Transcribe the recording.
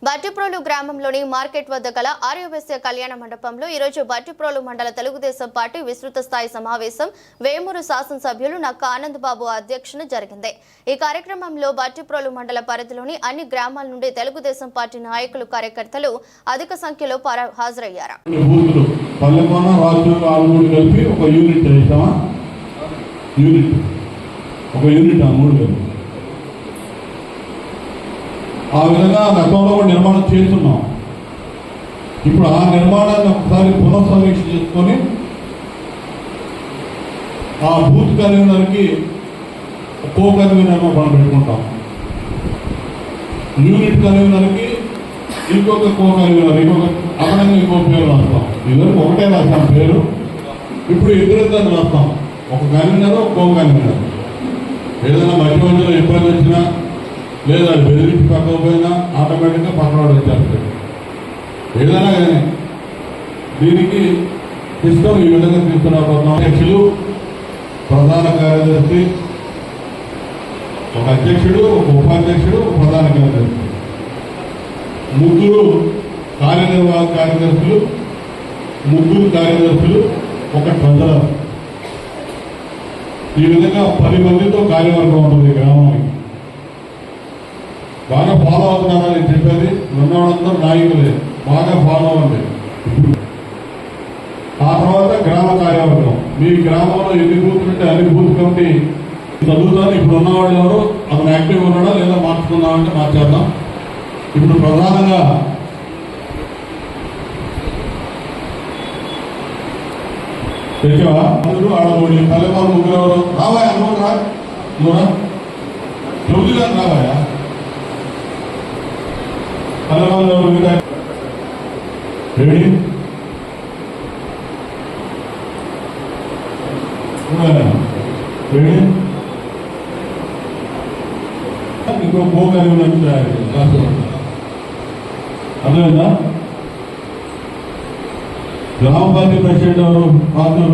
బట్టిప్రోలు గ్రామంలోని మార్కెట్ వద్ద గల ఆర్యవైశ్య కళ్యాణ మండపంలో ఈరోజు బట్టిప్రోలు మండల తెలుగుదేశం పార్టీ విస్తృత స్థాయి సమావేశం వేమూరు శాసనసభ్యులు నక్క ఆనంద్ బాబు అధ్యక్షతన జరిగింది। ఈ కార్యక్రమంలో బట్టిప్రోలు మండల పరిధిలోని అన్ని గ్రామాల నుండి తెలుగుదేశం పార్టీ నాయకులు కార్యకర్తలు అధిక సంఖ్యలో హాజరయ్యారు। ఆ విధంగా గతంలో కూడా నిర్మాణం చేస్తున్నాం। ఇప్పుడు ఆ నిర్మాణాన్ని ఒకసారి పునఃసమీక్ష చేసుకొని ఆ బూత్ కన్వీనర్కి కో కన్వీనర్ మనం పెట్టుకుంటాం, యూనిట్ కన్వీనర్కి ఇంకొక కో కన్వీనర్, ఇంకొక అదనంగా ఇంకో పేరు రాస్తాం। ఇదివరకు ఒకటే రాస్తాం పేరు, ఇప్పుడు ఇద్దరిద్దరు రాస్తాం, ఒక కన్వీనర్ ఒక కో కన్వీనర్। ఏదైనా మధ్య మధ్యలో ఇబ్బంది వచ్చినా లేదా బెదిరించి పక్కకపోయినా ఆటోమేటిక్గా పక్కన వచ్చేస్తాడు। ఏదైనా కానీ దీనికి సిస్టమ్ ఈ విధంగా తీసుకురాబోతున్నాం। అధ్యక్షులు, ప్రధాన కార్యదర్శి, ఒక అధ్యక్షుడు, ఒక ఉపాధ్యక్షుడు, ఒక ప్రధాన కార్యదర్శి, ముగ్గురు కార్యనిర్వాహక కార్యదర్శులు, ముగ్గురు కార్యదర్శులు, ఒక ట్రెజరర్। ఈ విధంగా 10 మందితో కార్యవర్గం ఉంటుంది గ్రామానికి। బాగా ఫాలో అవుతున్నారా నేను చెప్పేది? ఉన్నవాళ్ళందరూ నాయకులే, బాగా ఫాలో అవ్వండి। ఆ తర్వాత గ్రామ కార్యవర్గం, మీ గ్రామంలో ఎన్ని బూతులు ఉంటే అన్ని బూత్ కమిటీ చదువుతారు। ఇప్పుడు ఉన్నవాళ్ళు ఎవరు, అతను యాక్టివ్ ఉన్నాడా లేదా మార్చుకున్నామంటే మార్చేద్దాం। ఇప్పుడు ప్రధానంగా తెచ్చావా అందరూ ఆడబోడి తల్లిపాలు ముగ్గురు ఎవరు రావాయా? నువ్వు రా, నువ్వురా, చౌదరి గారు రావాయా? ఇంకో పోగలి అర్థమైందా? గ్రామ పార్టీ ప్రెసిడెంట్ ఎవరు? రాజు